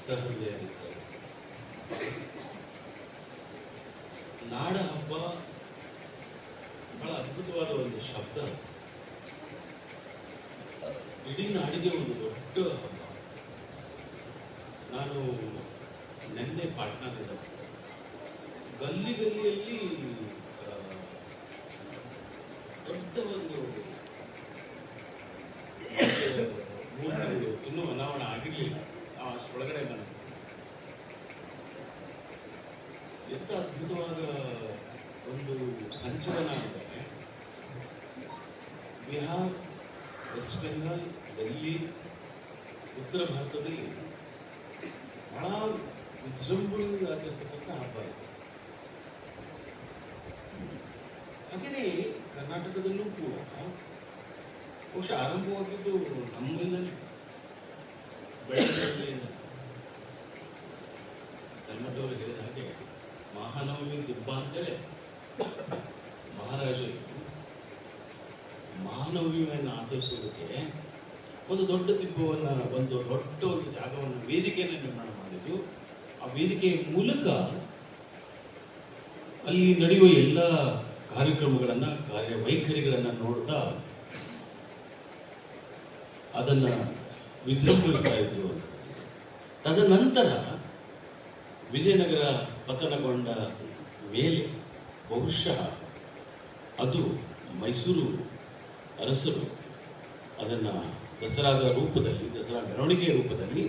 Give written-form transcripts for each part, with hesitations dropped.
ಸಹೃದಯರಿದ್ದಾರೆ. ನಾಡ ಹಬ್ಬ ಬಹಳ ಅದ್ಭುತವಾದ ಒಂದು ಶಬ್ದ. ಇಡೀ ನಾಡಿಗೆ ಒಂದು ದೊಡ್ಡ ಹಬ್ಬ. ನಾನು ನಿನ್ನೆ ಪಾಟ್ನಾದಿಂದ ಗಲ್ಲಿ ಗಲ್ಲಿಯಲ್ಲಿ ದೊಡ್ಡ ಒಂದು ಮೂರ್ತಿಗಳು ಇನ್ನೂ ಅನಾವರಣ ಆಗಿರಲಿಲ್ಲ. ಅಷ್ಟೊಳಗಡೆ ನಾನು ಎಂಥ ಅದ್ಭುತವಾದ ಒಂದು ಸಂಚಲನ ಅಂದರೆ ಬಿಹಾರ್, ವೆಸ್ಟ್ ಬೆಂಗಾಲ್, ಡೆಲ್ಲಿ, ಉತ್ತರ ಭಾರತದಲ್ಲಿ ಬಹಳ ವಿಜೃಂಭಣೆಯಿಂದ ಆಚರಿಸ್ತಕ್ಕಂಥ ಹಬ್ಬ ಇದು. ಹಾಗೆಯೇ ಕರ್ನಾಟಕದಲ್ಲೂ ಕೂಡ ಬಹುಶಃ ಆರಂಭವಾಗಿದ್ದು ನಮ್ಮಿಂದಲೇ, ಬೆಳಗಾವಿಯಿಂದ. ಕನ್ನಡವರು ಹೇಳಿದ ಹಾಗೆ ಮಹಾನವಮಿ ದಿಬ್ಬ ಅಂತೇಳಿ ಮಹಾರಾಜರು ಮಹಾನವಮಿಯನ್ನು ಆಚರಿಸೋದಕ್ಕೆ ಒಂದು ದೊಡ್ಡ ದಿಬ್ಬವನ್ನು, ಒಂದು ದೊಡ್ಡ ಒಂದು ಜಾಗವನ್ನು, ವೇದಿಕೆಯನ್ನು ನಿರ್ಮಾಣ ಮಾಡಿದ್ದು. ಆ ವೇದಿಕೆಯ ಮೂಲಕ ಅಲ್ಲಿ ನಡೆಯುವ ಎಲ್ಲ ಕಾರ್ಯಕ್ರಮಗಳನ್ನು, ಕಾರ್ಯವೈಖರಿಗಳನ್ನು ನೋಡ್ತಾ ಅದನ್ನು ವಿಜೃಂಭಿಸ್ತಾ ಇದ್ರು. ತದನಂತರ ವಿಜಯನಗರ ಪತನಗೊಂಡ ಮೇಲೆ ಬಹುಶಃ ಅದು ಮೈಸೂರು ಅರಸರು ಅದನ್ನು ದಸರಾದ ರೂಪದಲ್ಲಿ, ದಸರಾ ಮೆರವಣಿಗೆಯ ರೂಪದಲ್ಲಿ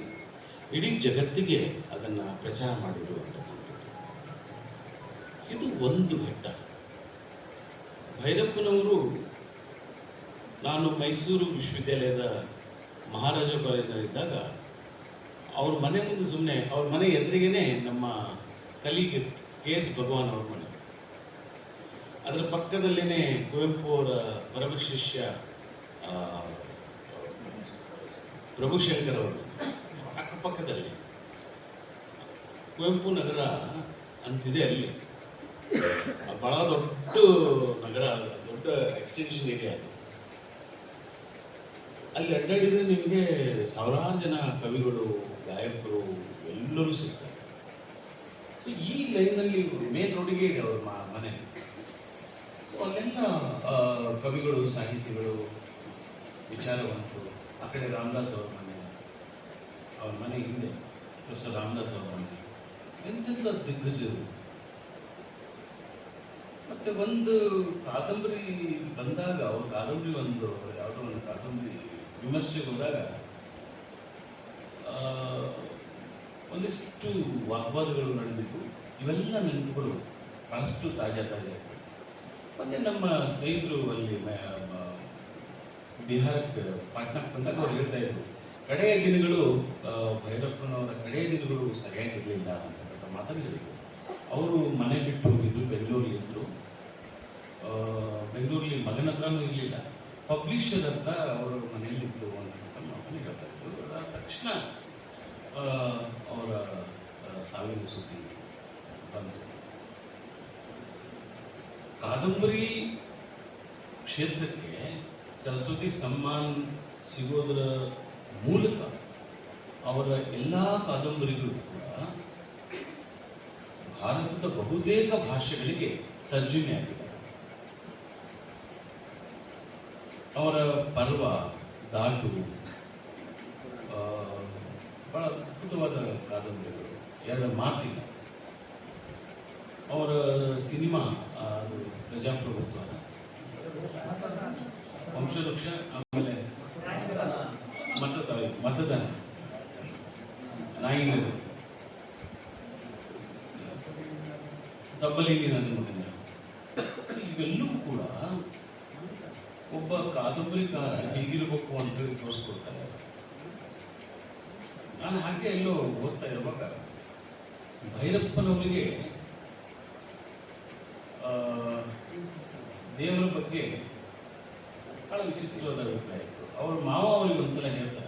ಇಡೀ ಜಗತ್ತಿಗೆ ಅದನ್ನು ಪ್ರಚಾರ ಮಾಡಿದರು ಅಂತಕ್ಕಂಥದ್ದು. ಇದು ಒಂದು ಘಟ್ಟ. ಭೈರಪ್ಪನವರು, ನಾನು ಮೈಸೂರು ವಿಶ್ವವಿದ್ಯಾಲಯದ ಮಹಾರಾಜ ಕಾಲೇಜಿನಲ್ಲಿದ್ದಾಗ ಅವ್ರ ಮನೆ ಮುಂದೆ ಸುಮ್ಮನೆ, ಅವ್ರ ಮನೆ ಎದುರಿಗೇನೆ ನಮ್ಮ ಕಲಿಗೆ KS ಭಗವಾನ್ ಅವ್ರ ಮನೆ, ಅದರ ಪಕ್ಕದಲ್ಲೇ ಕುವೆಂಪು ಅವರ ಪರಮ ಶಿಷ್ಯ ಪ್ರಭುಶಂಕರ್ ಅವರು, ಅಕ್ಕಪಕ್ಕದಲ್ಲಿ ಕುವೆಂಪು ನಗರ ಅಂತಿದೆ. ಅಲ್ಲಿ ಬಹಳ ದೊಡ್ಡ ನಗರ, ದೊಡ್ಡ ಎಕ್ಸ್ಟೆನ್ಷನ್ ಏರಿಯಾ ಅದು. ಅಲ್ಲಿ ಅಡ್ಡಾಡಿದರೆ ನಿಮಗೆ ಸಾವಿರಾರು ಜನ ಕವಿಗಳು, ಗಾಯಕರು ಎಲ್ಲರೂ ಸಿಗ್ತಾರೆ. ಈ ಲೈನಲ್ಲಿ ಮೇನ್ ರೋಡಿಗೆ ಇದೆ ಅವ್ರ ಮನೆ. ಅಲ್ಲೆಲ್ಲ ಕವಿಗಳು, ಸಾಹಿತಿಗಳು, ವಿಚಾರವಂತರು. ಆ ಕಡೆ ರಾಮದಾಸ್ ಅವ್ರ ಮನೆ, ಅವ್ರ ಮನೆ ಹಿಂದೆ ಪ್ರೊಫೆಸರ್ ರಾಮದಾಸ್ ಅವ್ರ ಮನೆ. ಎಂತೆಂಥ ದಿಗ್ಗಜರು. ಮತ್ತು ಒಂದು ಕಾದಂಬರಿ ಬಂದಾಗ, ಅವ್ರ ಕಾದಂಬರಿ ಒಂದು ಯಾವುದೋ ಒಂದು ಕಾದಂಬರಿ ವಿಮರ್ಶೆಗೆ ಹೋದಾಗ ಒಂದಿಷ್ಟು ವಾಗ್ವಾದಗಳು ನಡೆದಿತ್ತು. ಇವೆಲ್ಲ ನೆನಪುಗಳು ಬಹಳಷ್ಟು ತಾಜಾ. ಮತ್ತು ನಮ್ಮ ಸ್ನೇಹಿತರು ಅಲ್ಲಿ ಬಿಹಾರಕ್ಕೆ, ಪಾಟ್ನಾಕ್ಕೆ ಬಂದಾಗ ಅವ್ರು ಹೇಳ್ತಾ ಇದ್ರು, ಕಡೆಯ ದಿನಗಳು, ಭೈರಪ್ಪನವರ ಕಡೆಯ ದಿನಗಳು ಸರಿಯಾಗಿರಲಿಲ್ಲ ಅಂತಕ್ಕಂಥ ಮಾತನ್ನು ಹೇಳಿದರು. ಅವರು ಮನೆ ಬಿಟ್ಟು ಹೋಗಿದ್ರು, ಬೆಂಗಳೂರಲ್ಲಿ ಇದ್ದರು. ಬೆಂಗಳೂರಲ್ಲಿ ಮಗನ ಹತ್ರನೂ ಇರಲಿಲ್ಲ, ಪಬ್ಲಿಷರ್ ಹತ್ರ ಅವರು ಮನೆಯಲ್ಲಿದ್ದರು ಅಂತಕ್ಕಂಥ ಮಾತನ್ನು ಹೇಳ್ತಾ ಇದ್ರು. ಅದಾದ ತಕ್ಷಣ ಅವರ ಸಾವಿನ ಸುದ್ದಿ ಬಂತು. ಕಾದಂಬರಿ ಕ್ಷೇತ್ರಕ್ಕೆ ಸರಸ್ವತಿ ಸಮ್ಮಾನ್ ಸಿಗೋದರ ಮೂಲಕ ಅವರ ಎಲ್ಲ ಕಾದಂಬರಿಗಳು ಕೂಡ ಭಾರತದ ಬಹುತೇಕ ಭಾಷೆಗಳಿಗೆ ತರ್ಜುಮೆ ಆಗಿದೆ. ಅವರ ಪರ್ವ, ದಾಟು ಬಹಳ ಅದ್ಭುತವಾದ ಕಾದಂಬರಿಗಳು, ಎರಡು ಮಾತಿಲ್ಲ. ಅವರ ಸಿನಿಮಾ ಅದು ಪ್ರಜಾಪ್ರಭುತ್ವ, ವಂಶವೃಕ್ಷ, ಆಮೇಲೆ ಮತದಾನ, ನಾಯಿಗಳು, ತಬ್ಬಲಿ ನೀನಾದ ಮಗನ, ಇವೆಲ್ಲವೂ ಕೂಡ ಒಬ್ಬ ಕಾದಂಬರಿಕಾರ ಹೇಗಿರಬೇಕು ಅಂತ ಹೇಳಿ ತೋರಿಸ್ಕೊಡ್ತಾರೆ. ನಾನು ಹಾಗೆ ಎಲ್ಲೋ ಓದ್ತಾ ಇರುವಾಗ ಭೈರಪ್ಪನವರಿಗೆ ದೇವರ ಬಗ್ಗೆ ಬಹಳ ವಿಚಿತ್ರವಾದ ಅಭಿಪ್ರಾಯ ಇತ್ತು. ಅವ್ರ ಮಾವ ಅವರಿಗೆ ಒಂದ್ಸಲ ಹೇಳ್ತಾರೆ,